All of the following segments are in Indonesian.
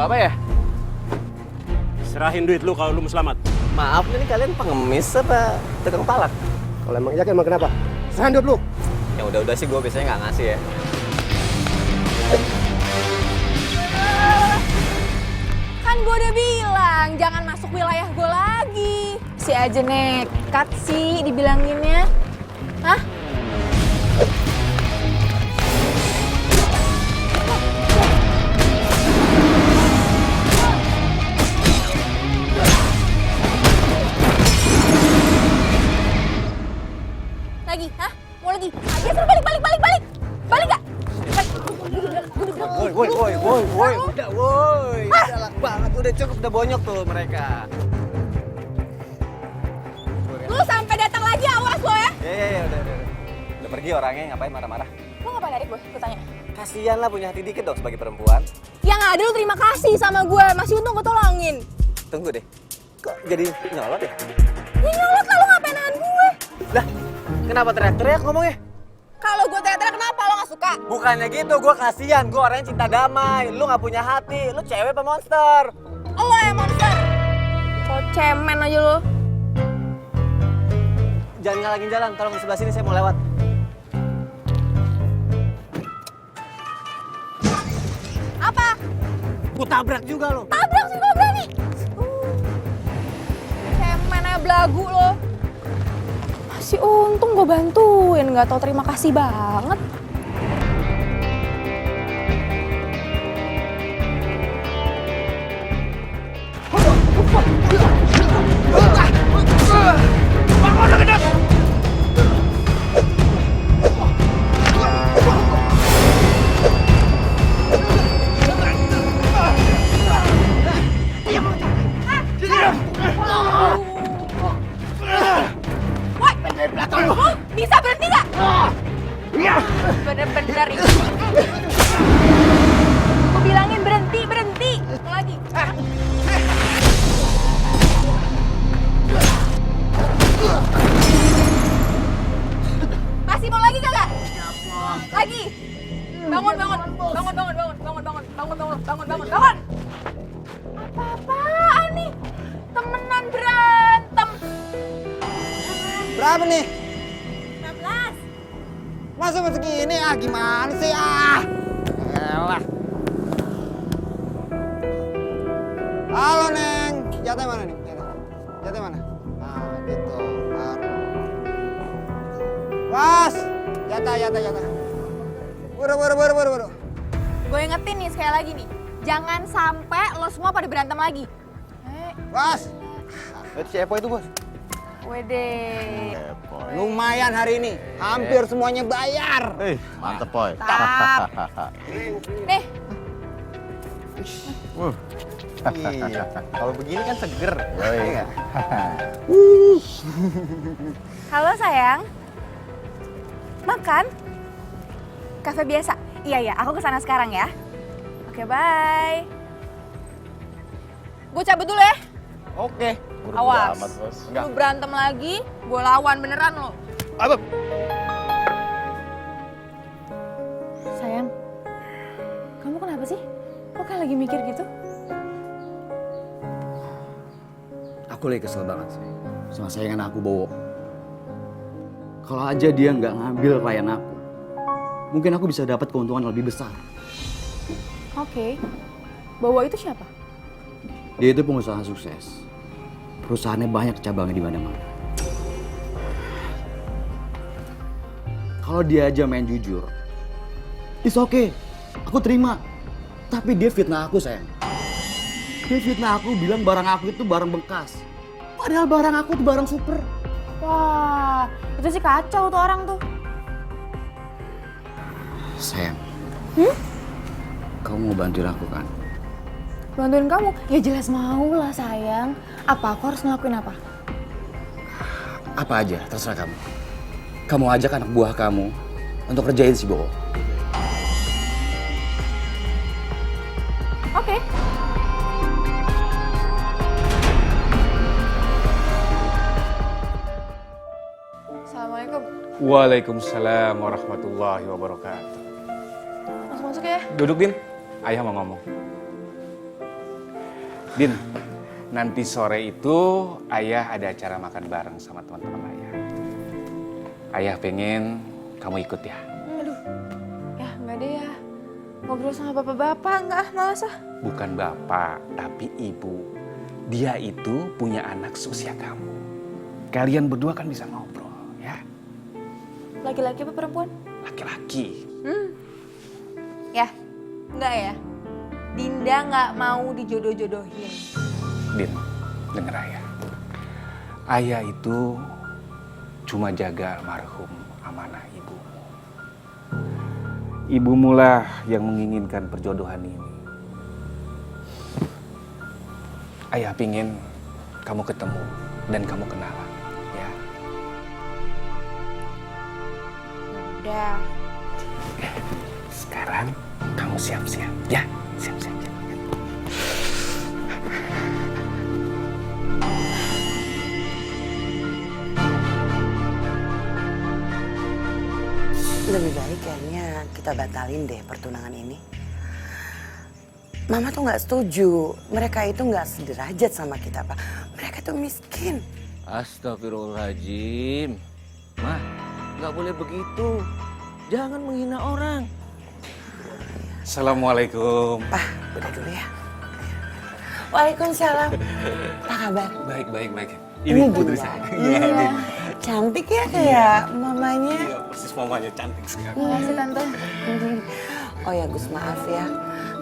apa ya? Serahin duit lu kalau lu mau selamat. Maaf, ini kalian pengemis apa tukang palak? Kalau emang iya, emang kenapa? Serahin duit lu. Yang udah-udah sih gue biasanya nggak ngasih ya. Kan gue udah bilang, jangan masuk wilayah gue lagi. Si aja nekat sih dibilanginnya. Hah? Lagi, hah? Mau lagi? Ayo suruh balik. Balik gak? Woi, udah woi, galak banget, udah cukup, udah bonyok tuh mereka. Lu sampai datang lagi, awas lo ya. Ya, udah pergi orangnya, ngapain marah-marah? Lu ngapain narik gue? Gue tanya. Kasian lah, punya hati dikit dong sebagai perempuan. Yang ada lu terima kasih sama gue, masih untung gue tolongin. Tunggu deh, kok jadi nyolot ya? Ya nyolot lah, lu ngapain nahan gue? Lah, kenapa teriak-teriak ngomongnya? Kalau gue teriak-teriak kenapa lo gak suka? Bukannya gitu, gue kasihan, gue orangnya cinta damai. Lu gak punya hati, lu cewek apa monster? Lo yang monster. Kok cemen aja lo. Jangan ngalangin jalan, tolong di sebelah sini saya mau lewat. Apa? Gue tabrak juga lo. Tabrak sih kalau berani. Cemen aja belagu lo. Masih untung gue bantuin, gak tau terima kasih banget. Bisa berhenti gak? Bener-bener ini. Gue bilangin berhenti. Mau lagi. Masih mau lagi kagak? Lagi. Bangun. Apa-apaan nih? Temenan berantem. Berapa nih? 16. Masa segini? Gimana sih? Elah. Halo, Neng. Jatah mana nih? Jatah mana? Nah, gitu. Baru. Mas, jatah. Buru. Gue ingetin nih sekali lagi nih. Jangan sampai lo semua pada berantem lagi. Bos. Itu si Epo itu, Bos. Wede. Lumayan hari ini. Hampir semuanya bayar. Mantep, Poy. Tap. Nih, Iya. Kalau begini kan seger. Iya. halo sayang. Makan? Kafe biasa? Iya, aku kesana sekarang ya. Oke, bye. Gue cabut dulu ya. Oke. Buru-buru Awas. amat, Bos. Lu berantem lagi, gue lawan beneran lo. Abang. Sayang, kamu kenapa sih? Kok kayak lagi mikir gitu? Aku lagi kesel banget sih sama sayangan aku, Bowo. Kalau aja dia nggak ngambil klien aku, mungkin aku bisa dapat keuntungan lebih besar. Oke. Bawa itu siapa? Dia itu pengusaha sukses. Perusahaannya banyak cabangnya di mana-mana. Kalau dia aja main jujur, it's okay. Aku terima. Tapi dia fitnah aku, sayang. Dia fitnah aku bilang barang aku itu barang bekas. Padahal barang aku itu barang super. Wah, itu sih kacau tuh orang tuh. Sayang, kamu mau bantuin aku kan? Bantuin kamu? Ya jelas mau lah sayang. Apa aku harus ngelakuin apa? Apa aja, terserah kamu. Kamu ajak anak buah kamu untuk kerjain si Bowo. Oke. Assalamualaikum. Waalaikumsalam warahmatullahi wabarakatuh. Masuk-masuk ya. Duduk, Din. Ayah mau ngomong. Din, nanti sore itu ayah ada acara makan bareng sama teman-teman ayah. Ayah pengen kamu ikut ya. Aduh, ya nggak deh ya. Ngobrol sama bapak-bapak nggak, males ah. Bukan bapak, tapi ibu. Dia itu punya anak seusia kamu. Kalian berdua kan bisa ngobrol, ya. Laki-laki apa perempuan? Laki-laki. Ya, nggak ya. Dinda nggak mau dijodoh-jodohin. Din, denger ayah. Ayah itu cuma jaga almarhum amanah ibumu. Ibumu lah yang menginginkan perjodohan ini. Ayah pingin kamu ketemu dan kamu kenalan, ya. Udah. Sekarang kamu siap-siap, ya. Siap-siap. Lebih baik kayaknya kita batalin deh pertunangan ini. Mama tuh nggak setuju. Mereka itu nggak sederajat sama kita, Pak. Mereka tuh miskin. Astagfirullahaladzim. Mah, nggak boleh begitu. Jangan menghina orang. Assalamualaikum. Pak, udah dulu ya. Waalaikumsalam. Apa kabar? Baik. Ini putri Dinda. saya. Iya. Cantik ya kayak mamanya. Iya, persis mamanya cantik sekali. Makasih Tante. Oh ya Gus, maaf ya.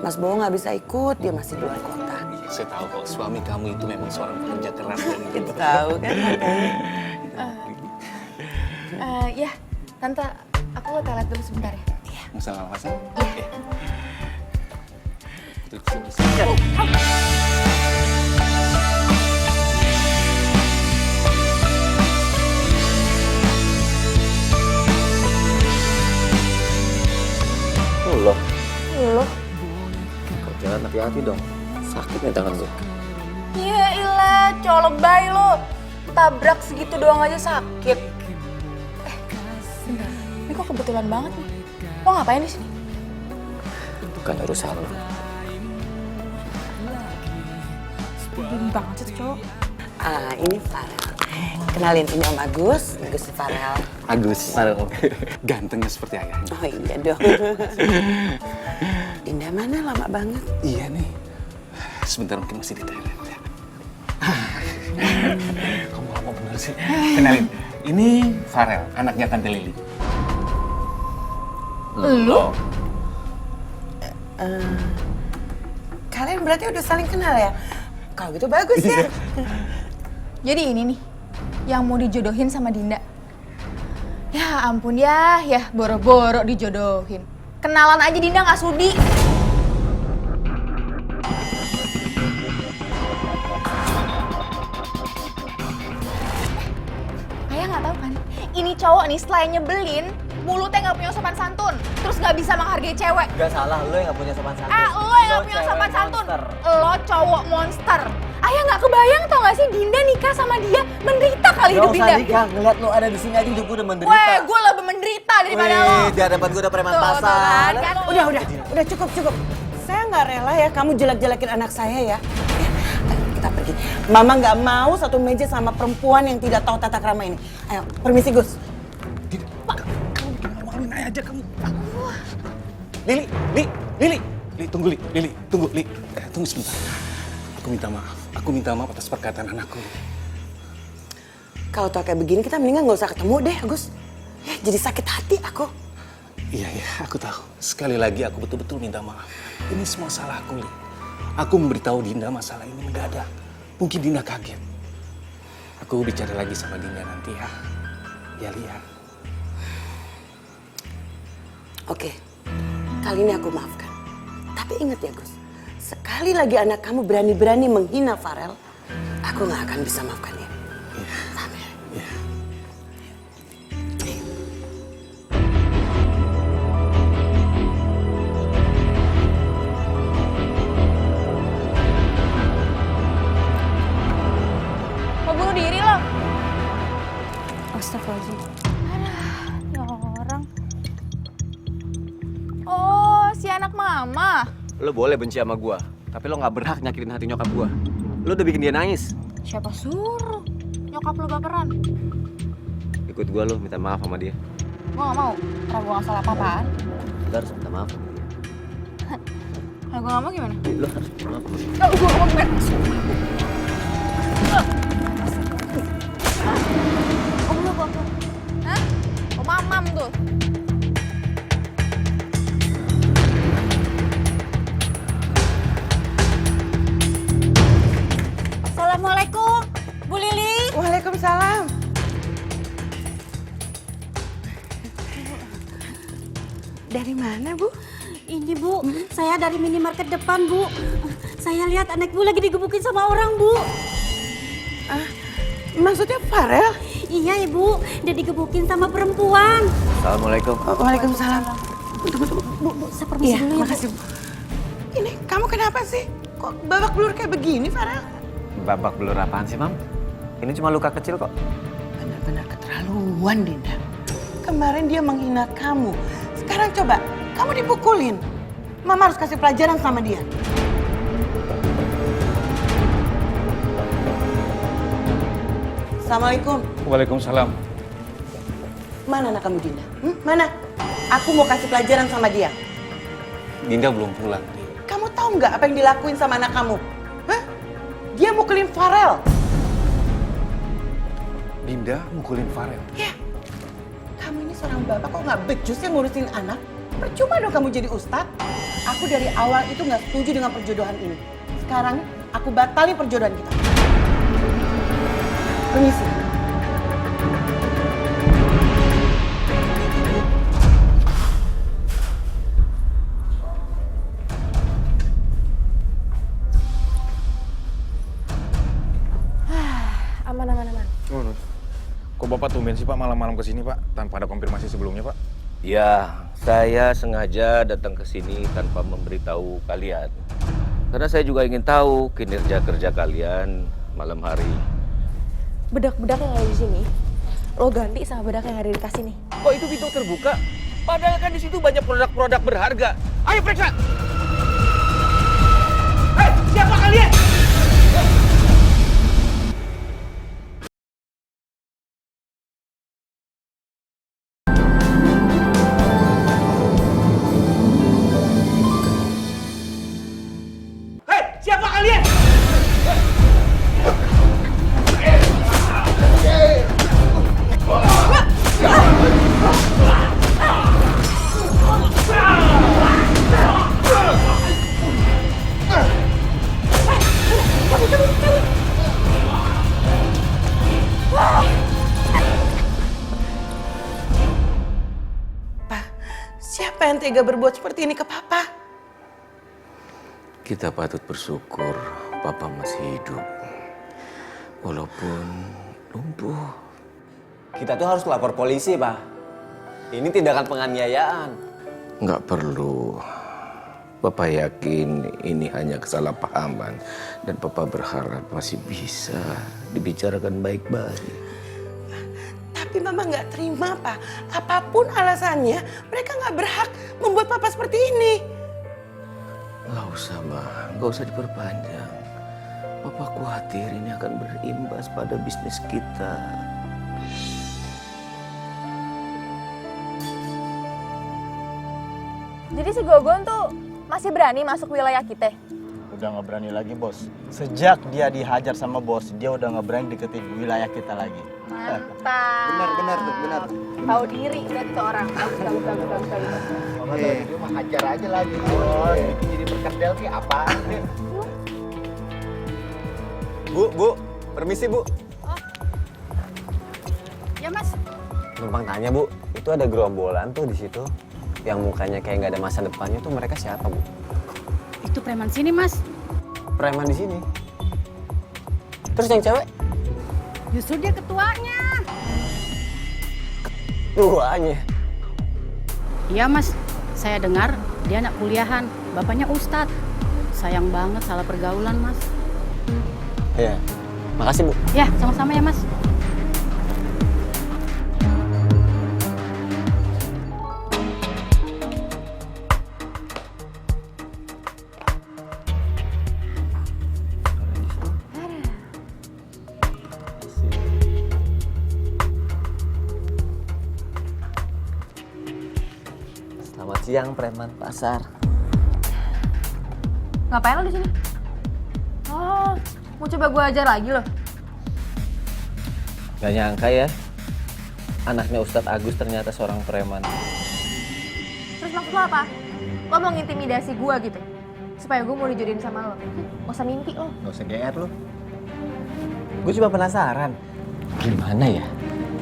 Mas Bowo nggak bisa ikut, dia masih di luar kota. Iya, saya tahu kok suami kamu itu memang seorang pekerja keras dan Kita tahu kan makanya. Ya, Tante, aku ke toilet dulu sebentar ya. Masalah apa sih? Iya. Putri kesini. Loh, Loh? jangan hati-hati dong. Sakit nih tangan gue. Ya ilah, cowok lebay lo. Tabrak segitu doang aja sakit. Bentar. Ini kok kebetulan banget nih. Lo ngapain di sini? Bukan urusan lo. Belum banget sih tuh cowok. Ini Farel. Kenalin ini Om Agus Farel. Agus. Gantengnya seperti ayahnya. Oh iya dong. Dinda mana lama banget? Iya nih. Sebentar mungkin masih di Thailand ya. Kamu lama bener sih. Kenalin. Ini Farel, anaknya Tante Lili. Lu? Kalian berarti udah saling kenal ya? Kalau gitu bagus ya. Jadi ini nih, yang mau dijodohin sama Dinda. Ya ampun ya, boro-boro dijodohin. Kenalan aja Dinda nggak sudi. Ayah nggak tahu kan, ini cowok nih setelah nyebelin, mulutnya nggak punya sopan santun, terus nggak bisa menghargai cewek. Gak salah, lo yang gak punya sopan santun. Lo yang nggak punya cewek sopan santun. monster. Lo cowok monster. Ayah nggak kebayang tau gak sih Dinda nikah sama dia menderita kali hidup Gak Dinda. usah nikah, ngeliat lo ada di sini aja hidup gue udah menderita. Weh, gue lebih menderita daripada lo. Wih, di hadapan gue udah preman Tuh, pasar. kan? Udah cukup. Saya nggak rela ya kamu jelek-jelekin anak saya ya. Ayo, kita pergi. Mama nggak mau satu meja sama perempuan yang tidak tahu tata krama ini. Ayo, permisi Gus. Kamu bikin malu-maluin ayah aja kamu. Lili, tunggu Lili, tunggu Li. Tunggu sebentar. Aku minta maaf atas perkataan anakku. Kalau tau kayak begini kita mendingan nggak usah ketemu deh Gus. Ya, jadi sakit hati aku. Iya, aku tahu. Sekali lagi aku betul-betul minta maaf. Ini semua salahku, Li. Aku memberitahu Dinda masalah ini mendadak. Mungkin Dinda kaget. Aku bicara lagi sama Dinda nanti ya. Ya, Li ya. Oke, kali ini aku maafkan. Tapi ingat ya Gus, sekali lagi anak kamu berani-berani menghina Farel, aku nggak akan bisa maafkan dia. Paham ya? Iya. Mau bunuh diri lo? Astagfirullahaladzim. Ya orang. Oh, si anak mama. Lo boleh benci sama gua, Tapi lo nggak berhak nyakitin hati nyokap gua. Lo udah bikin dia nangis. Siapa suruh? Nyokap lo baperan. Ikut gua lo minta maaf sama dia. Gua gak mau, karena gua gak salah apa-apaan. Lo harus minta maaf sama dia. Kalau gua gak mau gimana? Lo harus minta maaf sama dia. Oh, gua gak mau gimana? Om lu, om lu. Hah? Oh, mamam tuh. Assalamualaikum, Bu Lili. Waalaikumsalam. Dari mana, Bu? Ini Bu, saya dari minimarket depan Bu. Saya lihat anak Bu lagi digebukin sama orang Bu. Maksudnya Farel? Iya Ibu, dia digebukin sama perempuan. Assalamualaikum. Waalaikumsalam. Tunggu. Bu, saya permisi Iya, dulu ya Bu. makasih, Bu. Ini, kamu kenapa sih? Kok babak belur kayak begini, Farel? Babak belur apaan sih, Mam? Ini cuma luka kecil kok. Benar-benar keterlaluan, Dinda. Kemarin dia menghina kamu. Sekarang coba, kamu dipukulin. Mama harus kasih pelajaran sama dia. Assalamualaikum. Waalaikumsalam. Mana anak kamu, Dinda? Mana? Aku mau kasih pelajaran sama dia. Dinda belum pulang. Kamu tahu nggak apa yang dilakuin sama anak kamu? Hah? Dia mukulin Farel. Dinda mukulin Farel. Ya, kamu ini seorang bapak kok nggak becus yang ngurusin anak? Percuma dong kamu jadi ustadz. Aku dari awal itu nggak setuju dengan perjodohan ini. Sekarang aku batalin perjodohan kita. Permisi. Aman. Kok Bapak tumben sih Pak malam-malam kesini Pak, tanpa ada konfirmasi sebelumnya Pak? Ya, saya sengaja datang ke sini tanpa memberitahu kalian. Karena saya juga ingin tahu kinerja kerja kalian malam hari. Bedak-bedak yang ada di sini, lo ganti sama bedak yang ada di tas ini. Kok itu pintu terbuka? Padahal kan di situ banyak produk-produk berharga. Ayo periksa! Hei, siapa kalian? Hei, siapa kalian? Pak, siapa yang tega berbuat seperti ini ke Papa? Kita patut bersyukur Papa masih hidup. Walaupun lumpuh. Kita tuh harus lapor polisi, Pak. Ini tindakan penganiayaan. Nggak perlu. Papa yakin ini hanya kesalahpahaman. Dan Papa berharap masih bisa dibicarakan baik-baik. Tapi Mama nggak terima, Pak. Apapun alasannya, mereka nggak berhak membuat Papa seperti ini. Nggak usah, Ma. Nggak usah diperpanjang. Papa khawatir ini akan berimbas pada bisnis kita. Jadi si Gogon tuh masih berani masuk wilayah kita? Udah nggak berani lagi bos. Sejak dia dihajar sama bos, dia udah nggak berani deketin wilayah kita lagi. Mantap. Benar. Tahu diri berarti tuh orang. Bagus. Dia mah hajar aja lagi bos. Bikin jadi perkedel sih apaan sih? Bu, permisi Bu. Ya Mas, Numpang tanya Bu, itu ada gerombolan tuh di situ. Yang mukanya kayak nggak ada masa depannya tuh mereka siapa Bu? itu preman sini Mas. Preman di sini. Terus yang cewek? Justru dia ketuanya. Duanya. Iya Mas, saya dengar dia anak kuliahan, bapaknya Ustadz. Sayang banget salah pergaulan Mas. Iya. Makasih Bu. Ya, sama-sama ya Mas. siang preman pasar. Ngapain lo di sini? Oh, mau coba gue ajar lagi lo? Gak nyangka ya, anaknya Ustadz Agus ternyata seorang preman. Terus maksud lo apa? Lo mau ngintimidasi gue gitu? Supaya gue mau dijodohin sama lo? Gak usah mimpi lo. Gak usah GR lu. Gue cuma penasaran, gimana ya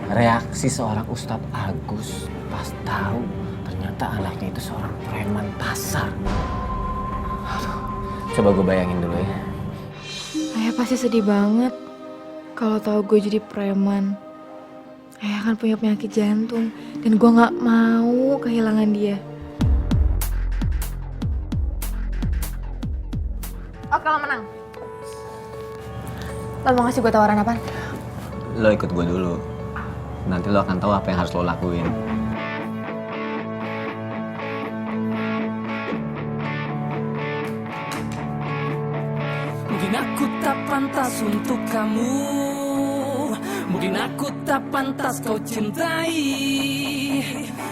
reaksi seorang Ustadz Agus pas tahu ternyata anaknya itu seorang preman pasar. Aduh, coba gue bayangin dulu ya. Ayah pasti sedih banget kalau tahu gue jadi preman. Ayah kan punya penyakit jantung dan gue nggak mau kehilangan dia. Oke, lo menang. Lo mau ngasih gue tawaran apa? Lo ikut gue dulu. Nanti lo akan tahu apa yang harus lo lakuin. Mungkin aku tak pantas untuk kamu, mungkin aku tak pantas kau cintai,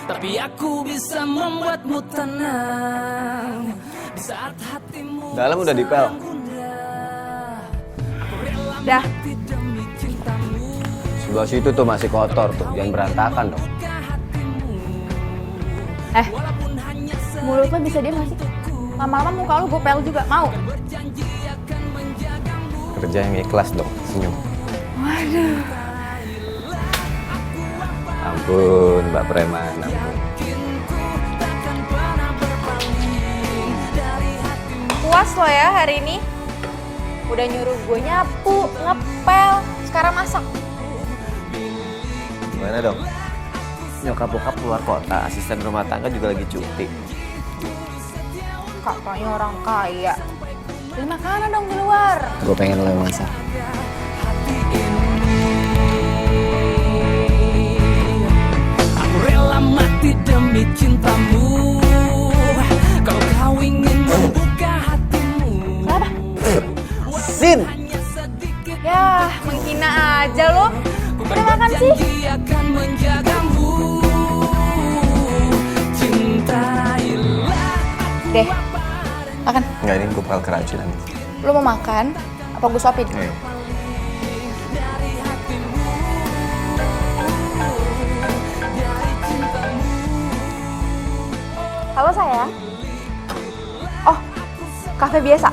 tapi aku bisa membuatmu tenang di saat hatimu. Dalam udah dipel. Dah. Sebelah situ tuh masih kotor tuh, jangan berantakan dong. Mulut lo bisa diem gak sih? Lama-lama muka lo gue pel juga, mau? Kerja yang ikhlas dong, senyum. Waduh. Ampun, Mbak Preman, ampun. Puas lo ya hari ini? Udah nyuruh gue nyapu, ngepel, sekarang masak. Gimana dong? Nyokap bokap keluar kota, asisten rumah tangga juga lagi cuti. Katanya orang kaya. Beli makanan dong di luar. Gue pengen lo yang masak. Aku rela mati demi cintamu, kalau kau ingin membuka hatimu. Apa? Sin! Ya, menghina aja lo. Udah makan sih? Akan menjagamu, cintailah. Deh, makan. Enggak, ini gue bakal keracunan. Lo mau makan? Apa gue suapin? Halo sayang. Oh, kafe biasa.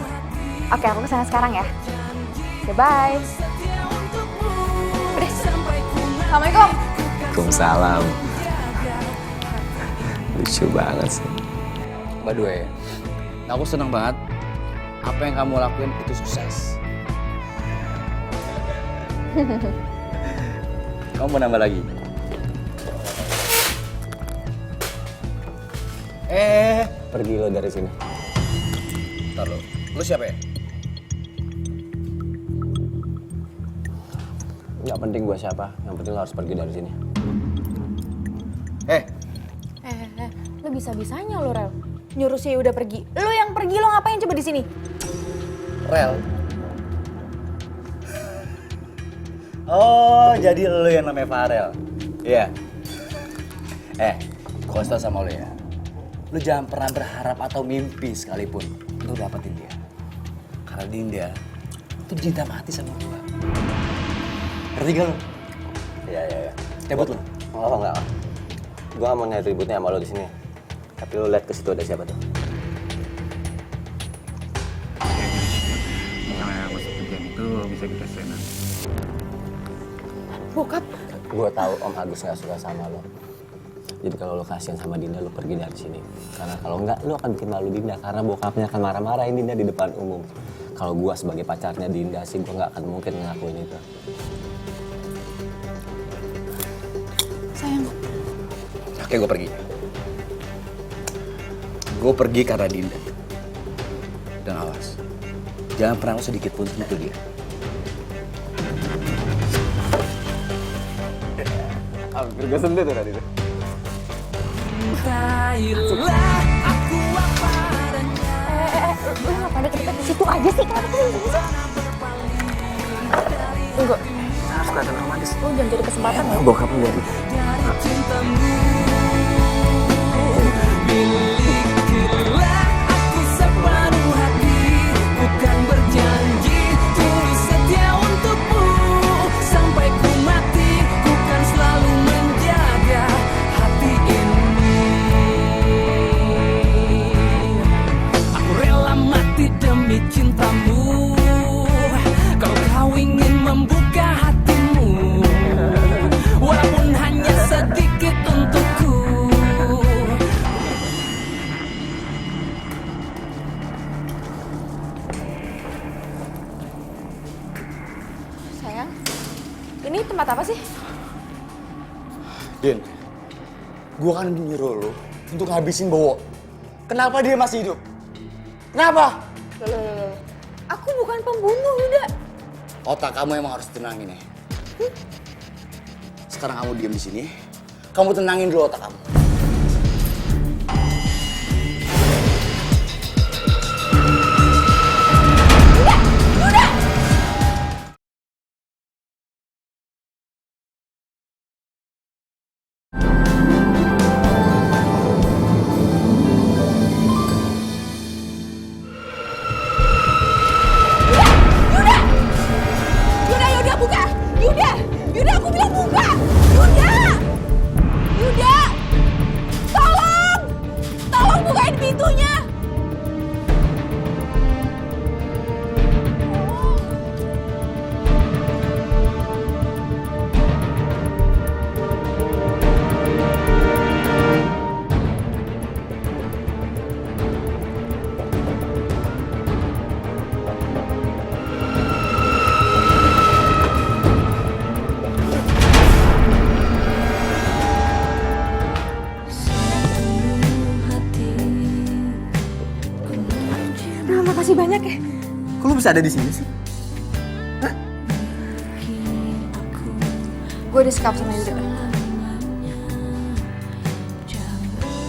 Oke, aku kesana sekarang ya. Oke, bye. Udah. Assalamualaikum. Waalaikumsalam. Lucu banget sih. By the way, aku senang banget apa yang kamu lakuin itu sukses. Kamu mau nambah lagi? Pergi lo dari sini. Ntar lo. Lu siapa ya? Nggak penting gue siapa, yang penting lo harus pergi dari sini. Lo bisa-bisanya lo, Rel. Nyuruh si udah pergi. Lo yang pergi, lo ngapain coba di sini? Rel. Oh, jadi lo yang namanya Farel. Iya. Gue kasih tau sama lo ya. Lo jangan pernah berharap atau mimpi sekalipun lo dapetin dia. Karena Dinda tuh cinta mati sama gue. Ngerti gak lo? Iya. Cabut lo. Oh, enggak. Gue gak mau nyari ributnya sama lo di sini. Tapi lo lihat ke situ ada siapa tuh? Misalnya masuk hujan itu bisa kita senang. Bokap. Gue tahu Om Agus gak suka sama lo. Jadi kalau lo kasihan sama Dinda, lo pergi dari sini. Karena kalau enggak, lo akan bikin malu Dinda. Karena bokapnya akan marah-marahin Dinda di depan umum. Kalau gue sebagai pacarnya Dinda sih, gue gak akan mungkin ngelakuin itu. Sayang. Oke, gue pergi. Gue pergi karena Dinda. Dan awas, jangan pernah lo sedikit pun sentuh dia. Hampir gue sentuh tuh tadi tuh. Cintailah aku apa adanya. Lu ngapain deket-deket di situ aja sih? Kenapa sih di sini? Tunggu. Harus kelihatan romantis. Lu jangan jadi kesempatan ya. Bokap lu lihat. Dari cintamu, bila Ini tempat apa sih? Din, gue kan menyuruh lo untuk ngabisin Bowo. Kenapa dia masih hidup? Kenapa? Loh. Aku bukan pembunuh, Yuda. Otak kamu emang harus tenangin ya. Sekarang kamu diam di sini. Kamu tenangin dulu otak kamu. Yuda, buka! Yuda, aku bilang buka! Yuda! Tolong bukain pintunya! Terima kasih banyak ya. Kok lu bisa ada di sini sih? Gue disekap sama Yuda.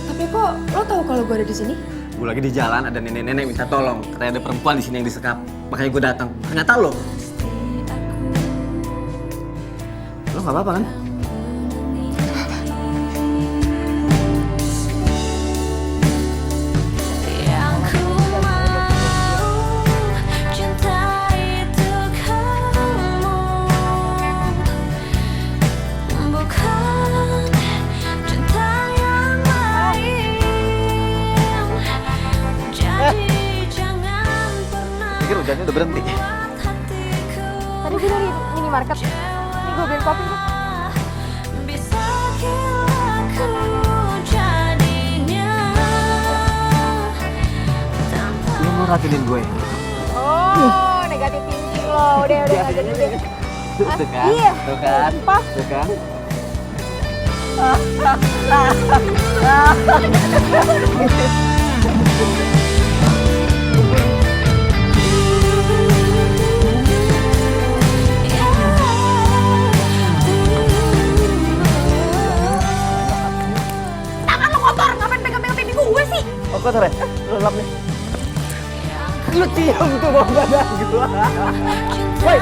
Tapi kok lo tahu kalau gue ada di sini? Gue lagi di jalan, ada nenek-nenek minta tolong. Katanya ada perempuan di sini yang disekap. Makanya gue datang. Ternyata lo. Lo nggak apa-apa kan? Pikir hujannya udah berhenti. Tadi gue dari minimarket. Ini gue beliin kopi. Lo mau racinin gue? Oh, negatif thinking lo. Udah gak jadi deh. Tuh kan? Iya. Tuh kan? Tuh kan? Tangan lo kotor, ngapain pegang-pegang pipi gue sih? Oh kotor ya? Lo lap nih. Lu cium tuh bau badan gue. Woi.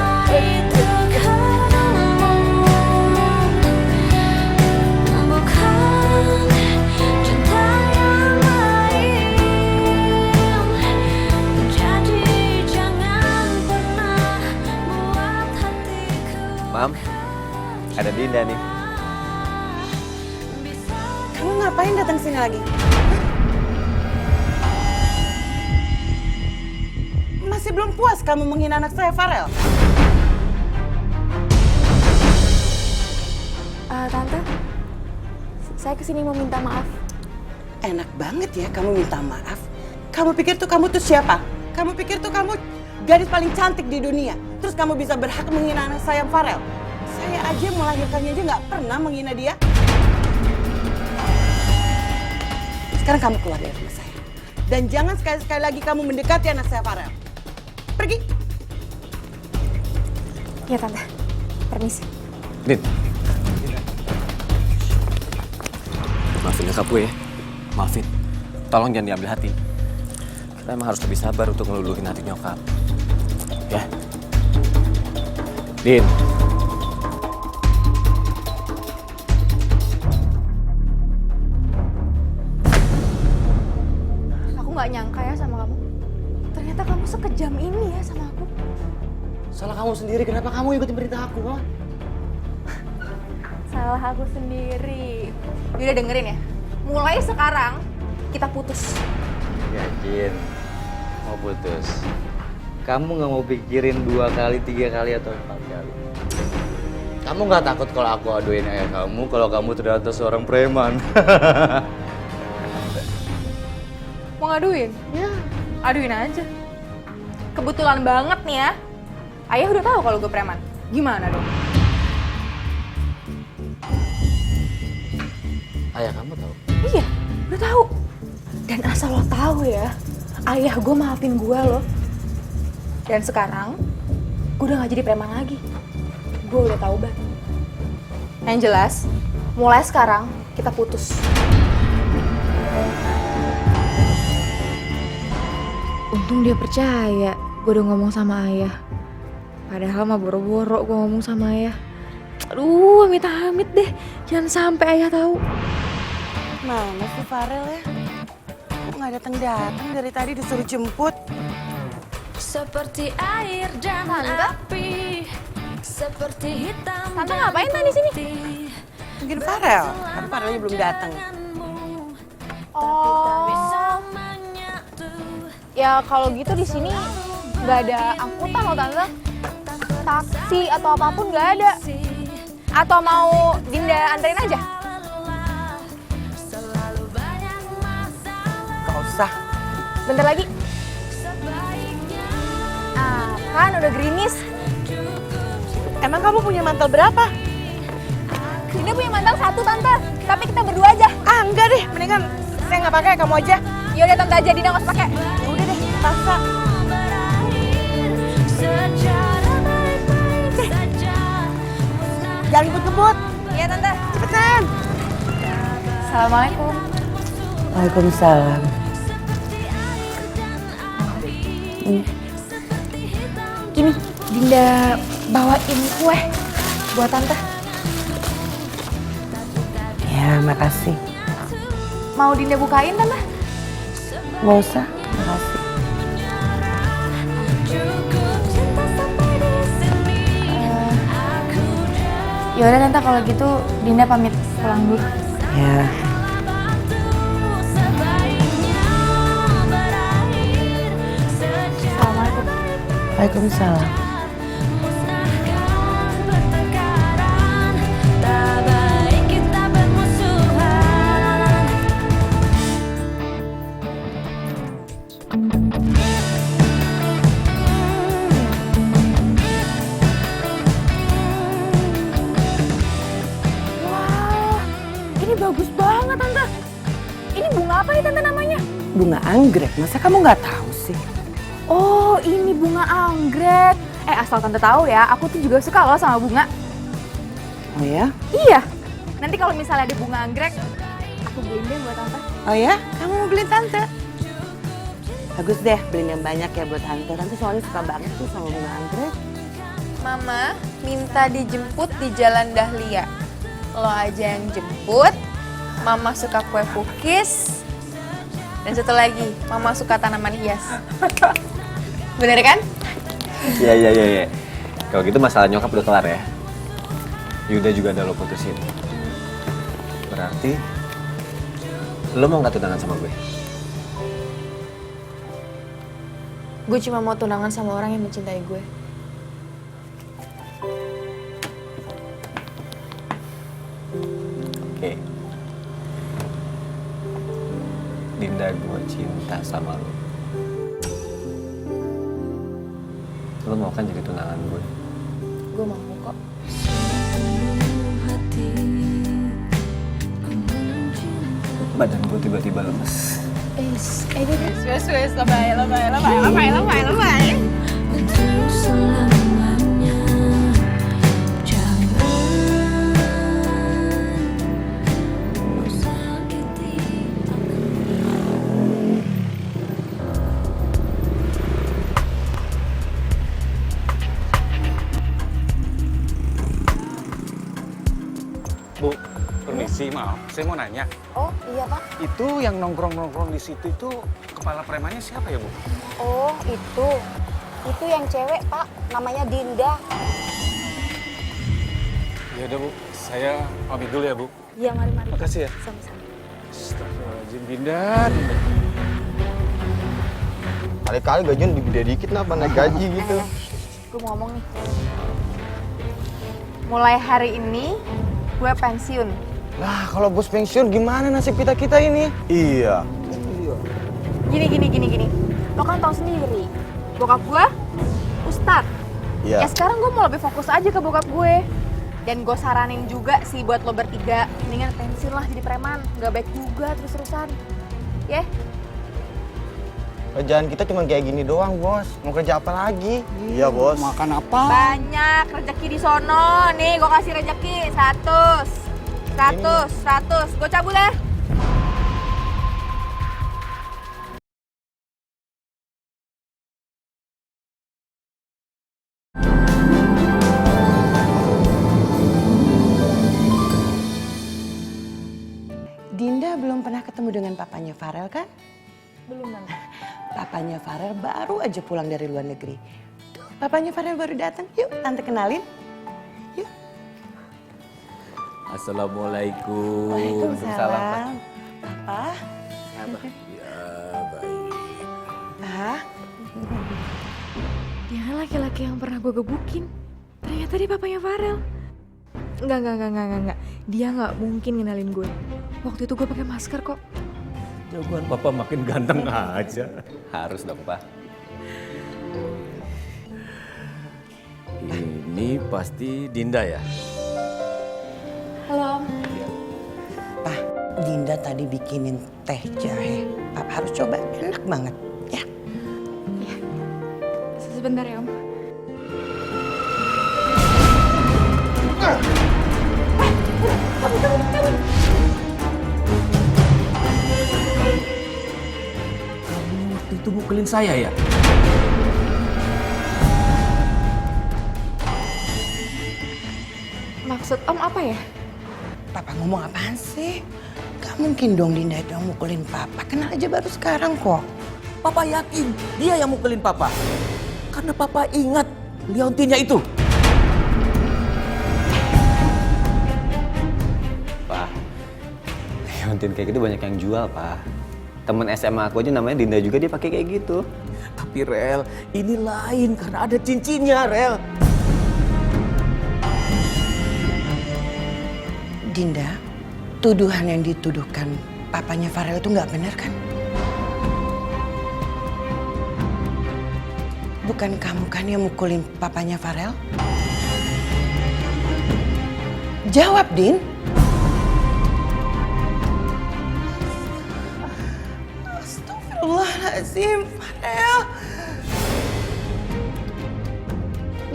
Mam, ada Dinda nih. Kamu ngapain datang sini lagi? Masih belum puas kamu menghina anak saya, Farel? Tante, saya kesini mau minta maaf. Enak banget ya kamu minta maaf. Kamu pikir tuh kamu tuh siapa? Kamu pikir tuh kamu gadis paling cantik di dunia. Terus kamu bisa berhak menghina anak saya, Farel? Saya aja melahirkannya aja nggak pernah menghina dia. Sekarang kamu keluar dari rumah saya. Dan jangan sekali-sekali lagi kamu mendekati anak saya, Farel. Pergi. Ya Tante, permisi. Din. Maafin nyokap gue ya. Maafin. Tolong jangan diambil hati. Kita emang harus lebih sabar untuk ngeluluhin hati nyokap. Ya. Din. Aku nggak nyangka ya sama kamu. Ternyata kamu sekejam ini ya sama aku. Salah kamu sendiri, kenapa kamu ikutin berita aku, ha? Salah aku sendiri. Udah dengerin ya. Mulai sekarang kita putus. Yakin mau putus? Kamu nggak mau pikirin 2 kali, 3 kali atau 4 kali? Kamu nggak takut kalau aku aduin ayah kamu kalau kamu ternyata seorang preman? Mau ngaduin? Ya, aduin aja. Kebetulan banget nih ya. Ayah udah tahu kalau gue preman. Gimana dong? Asal lo tahu ya, ayah gue maafin gue loh. Dan sekarang, gue udah gak jadi preman lagi. Gue udah taubat. Yang jelas, mulai sekarang kita putus. Untung dia percaya gue udah ngomong sama ayah. Padahal mah boro-boro gue ngomong sama ayah. Aduh, amit-amit deh. Jangan sampai ayah tahu. Mana sih Farel ya? Kok nggak datang-datang dari tadi disuruh jemput? Seperti air dan api, seperti hitam. Tante ngapain tadi sini? Mungkin Farel, tapi Farelnya belum datang. Oh, ya kalau gitu di sini nggak ada angkutan loh tante. Taksi atau apapun nggak ada. Atau mau Dinda anterin aja? Gak usah. Bentar lagi. Ah, kan udah gerimis. Emang kamu punya mantel berapa? Dinda punya mantel 1 tante, tapi kita berdua aja. Ah enggak deh, mendingan saya nggak pakai, kamu aja. Yaudah tante aja, Dinda nggak usah pakai. Ya udah deh, paksa. Jangan ngebut-ngebut. Iya tante. Cepetan. Assalamualaikum. Waalaikumsalam. Gini, Dinda bawain kue buat tante. Ya, makasih. Mau Dinda bukain tante? Nggak usah, makasih. Yaudah tante, kalau gitu Dinda pamit pulang dulu. Ya. Assalamualaikum. Waalaikumsalam. Wah, ini bagus banget tante. Ini bunga apa nih tante namanya? Bunga anggrek, masa kamu nggak tahu sih? Oh, ini bunga anggrek. Asal tante tahu ya, aku tuh juga suka loh sama bunga. Oh ya? Iya. Nanti kalau misalnya ada bunga anggrek, aku beliin deh buat tante. Oh ya? Kamu mau beliin tante? Bagus deh, beliin yang banyak ya buat tante. Tante soalnya suka banget tuh sama bunga anggrek. Mama minta dijemput di Jalan Dahlia. Lo aja yang jemput. Mama suka kue cookies. Dan satu lagi, Mama suka tanaman hias. Bener kan? Iya. Kalau gitu masalah nyokap udah kelar ya. Yuda juga udah lo putusin. Berarti lo mau nggak tunangan sama gue? Gue cuma mau tunangan sama orang yang mencintai gue. Oke. Dinda, gue cinta sama lo. Lo mau kan jadi tunangan gue? Gue mau kok. Badan gue tiba-tiba lemes. Wes, lebay. Untuk selamanya, jangan sakiti Bu, permisi, maaf. Saya mau nanya. Oh iya pak. Itu yang nongkrong-nongkrong di situ itu kepala premannya siapa ya, Bu? Oh itu yang cewek pak, namanya Dinda. Ya udah, Bu. Saya pamit dulu ya, Bu. Iya mari. Makasih ya. Sama-sama. Astagfirullahaladzim, Dinda. Kali-kali gajian gede dikit kenapa naik gaji gitu. Gue mau ngomong nih. Mulai hari ini, gue pensiun. Lah kalau bos pensiun gimana nasib kita ini? Iya. Gini. Lo kan tau sendiri, bokap gue ustadz. Iya. Ya sekarang gue mau lebih fokus aja ke bokap gue. Dan gue saranin juga sih buat lo bertiga, mendingan pensiun lah jadi preman. Gak baik juga terus-terusan. Kerjaan kita cuma kayak gini doang, Bos. Mau kerja apa lagi? Iya, Bos. Makan apa? Banyak rezeki di sono. Nih, gue kasih rezeki 100. Gue cabut ya. Dinda belum pernah ketemu dengan papanya Farel kan? Belum, Tante. Papanya Farel baru aja pulang dari luar negeri. Tuh, papanya Farel baru datang. Yuk, Tante kenalin. Yuk. Assalamualaikum. Waalaikumsalam. Papa. Ya, baik. Pa. Dia kan laki-laki yang pernah gue gebukin. Ternyata dia papanya Farel. Enggak. Dia nggak mungkin ngenalin gue. Waktu itu gue pakai masker kok. Jagoan Papa makin ganteng aja. Harus dong, Pak. Ini pasti Dinda ya? Halo, Om. Pa, Dinda tadi bikinin teh jahe. Papa harus coba, enak banget. Ya. Sebentar ya, Om. Kamu waktu itu mukulin saya ya? Maksud Om apa ya? Papa ngomong apaan sih? Gak mungkin dong Dinda itu yang mukulin Papa. Kenal aja baru sekarang kok. Papa yakin dia yang mukulin Papa. Karena Papa ingat liontinnya itu. Pak, liontin kayak gitu banyak yang jual, Pak. Temen SMA aku aja namanya Dinda juga dia pakai kayak gitu. Tapi Rel, ini lain karena ada cincinnya, Rel. Dinda, tuduhan yang dituduhkan papanya Farel itu nggak benar kan? Bukan kamu kan yang mukulin papanya Farel? Jawab, Din. Astagfirullahaladzim, Farel.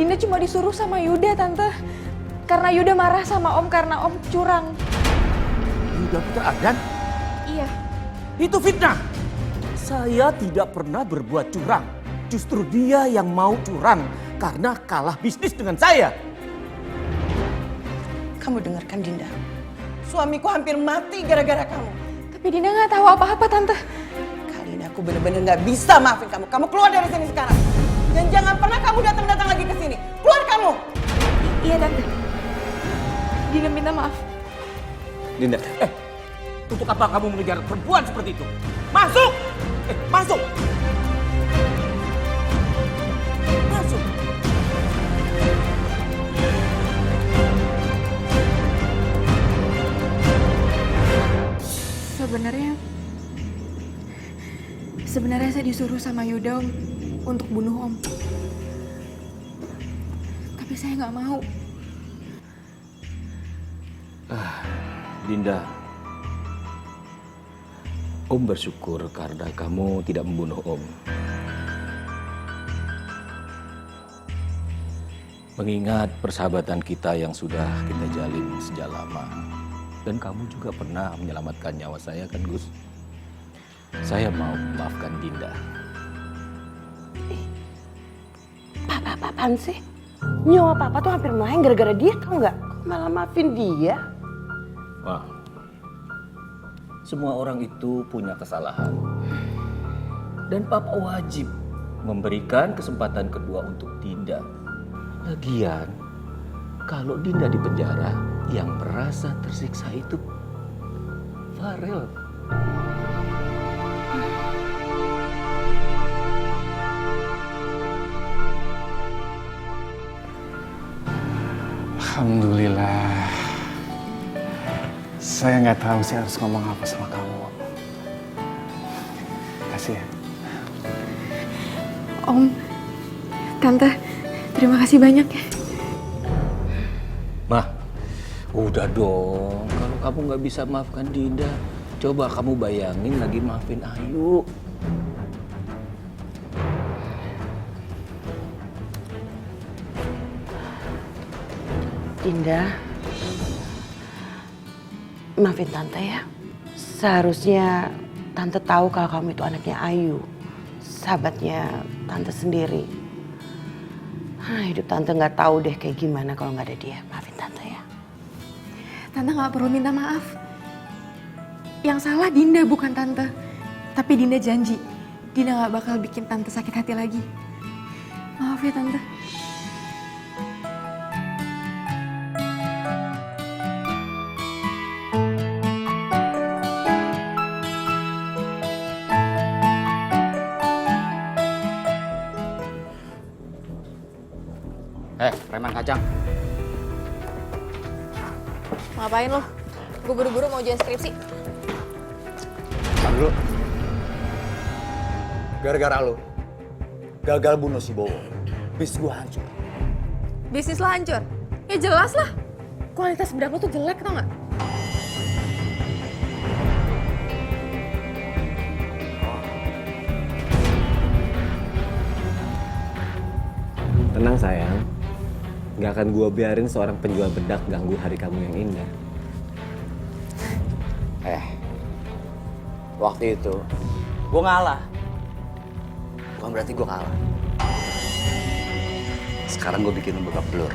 Dinda cuma disuruh sama Yuda, Tante. Karena Yuda marah sama Om karena Om curang. Yuda Putra Ardan? Iya. Itu fitnah. Saya tidak pernah berbuat curang. Justru dia yang mau curang karena kalah bisnis dengan saya. Kamu dengarkan, Dinda. Suamiku hampir mati gara-gara kamu. Tapi Dinda nggak tahu apa-apa, Tante. Kali ini aku benar-benar nggak bisa maafin kamu. Kamu keluar dari sini sekarang. Dan jangan pernah kamu datang-datang lagi ke sini. Keluar kamu. Iya, Tante. Dinda minta maaf. Dinda, Untuk apa kamu mengejar perempuan seperti itu? Masuk! Masuk! Masuk! Sebenarnya saya disuruh sama Yuda untuk bunuh Om. Tapi saya nggak mau. Dinda, Om bersyukur karena kamu tidak membunuh Om. Mengingat persahabatan kita yang sudah kita jalin sejak lama. Dan kamu juga pernah menyelamatkan nyawa saya kan, Gus? Saya mau memaafkan Dinda. Papa apaan sih? Nyawa Papa tuh hampir melayang gara-gara dia, tau nggak? Malah maafin dia. Wah, semua orang itu punya kesalahan. Dan Papa wajib memberikan kesempatan kedua untuk Dinda. Lagian, kalau Dinda di penjara, yang merasa tersiksa itu Farel. Alhamdulillah. Saya nggak tahu sih harus ngomong apa sama kamu. Kasih ya. Om, Tante, terima kasih banyak ya. Mah, udah dong. Kalau kamu nggak bisa maafkan Dinda, coba kamu bayangin lagi maafin Ayu. Dinda, maafin Tante ya. Seharusnya Tante tahu kalau kamu itu anaknya Ayu, sahabatnya Tante sendiri. Hidup Tante nggak tahu deh kayak gimana kalau nggak ada dia. Maafin Tante ya. Tante nggak perlu minta maaf. Yang salah Dinda bukan Tante. Tapi Dinda janji, Dinda nggak bakal bikin Tante sakit hati lagi. Maaf ya Tante. Preman kacang. Ngapain lo? Gue buru-buru mau ujian skripsi. Tahan dulu. Gara-gara lo gagal bunuh si Bowo, bisnis gue hancur. Bisnis lo hancur? Ya jelas lah. Kualitas bedak lo tuh jelek tau gak? Tenang sayang, gak akan gue biarin seorang penjual bedak ganggu hari kamu yang indah. Waktu itu gue ngalah. Bukan berarti gue kalah. Sekarang gue bikin lo babak belur.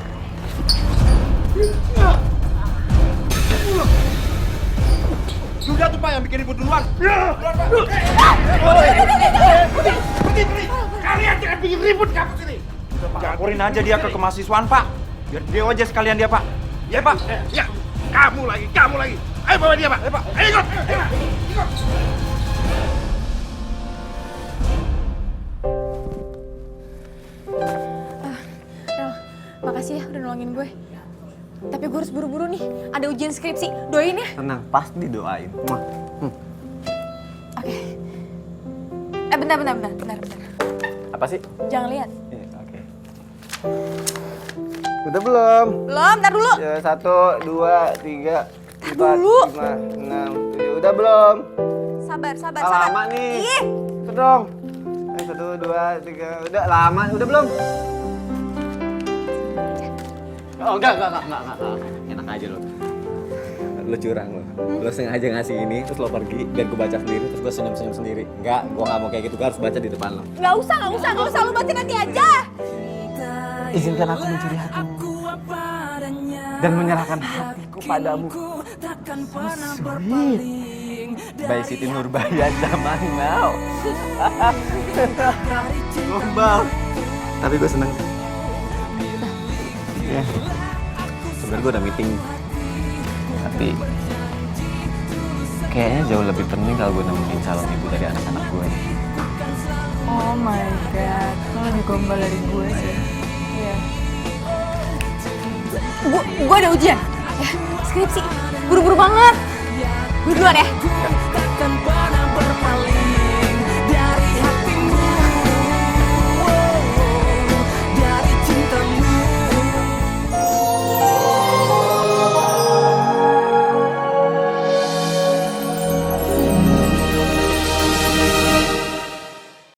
Sudah tuh Pak yang bikin ribut duluan. Kalian jangan bikin ribut kamu sini. Laporin aja dia ke kemahasiswaan, Pak. Biar dia aja sekalian dia, Pak. Ya Pak. Ya. Kamu lagi. Ayo bawa dia Pak. Ayo Pak. Ayo ikut. Rel, makasih ya udah nolongin gue. Tapi gue harus buru-buru nih, ada ujian skripsi. Doain ya. Tenang, pasti didoain. Oke. Bentar. Apa sih? Jangan lihat. Oke. Udah belum? Belum, ntar dulu. Ya 1, 2, 3, 4, dulu. 5, 6, 7. Udah belum? Sabar. Lama nih. Ih. Itu dong. 1, 2, 3. Udah lama. Udah belum? Oh, enggak. Enak aja lo. Lo curang lo. Lo sengaja ngasih ini, terus lo pergi, biar gue baca sendiri, terus gue senyum-senyum sendiri. Enggak, gue gak mau kayak gitu, gue harus baca di depan lo. Nggak usah, lu baca nanti aja. Izinkan aku mencuri hatimu dan menyerahkan hatiku padamu. Sweet. By Siti Nurbaya zaman now. Gombal. Tapi gue seneng. Ya. Sebenarnya gue udah meeting. Tapi kayaknya jauh lebih penting kalau gue nemuin calon ibu dari anak-anak gue. Oh my god, lo lebih gombal dari gue sih. Iya. Gue ada ujian. Ya, skripsi. Buru-buru banget. Gue duluan ya. Takkan pernah berpaling.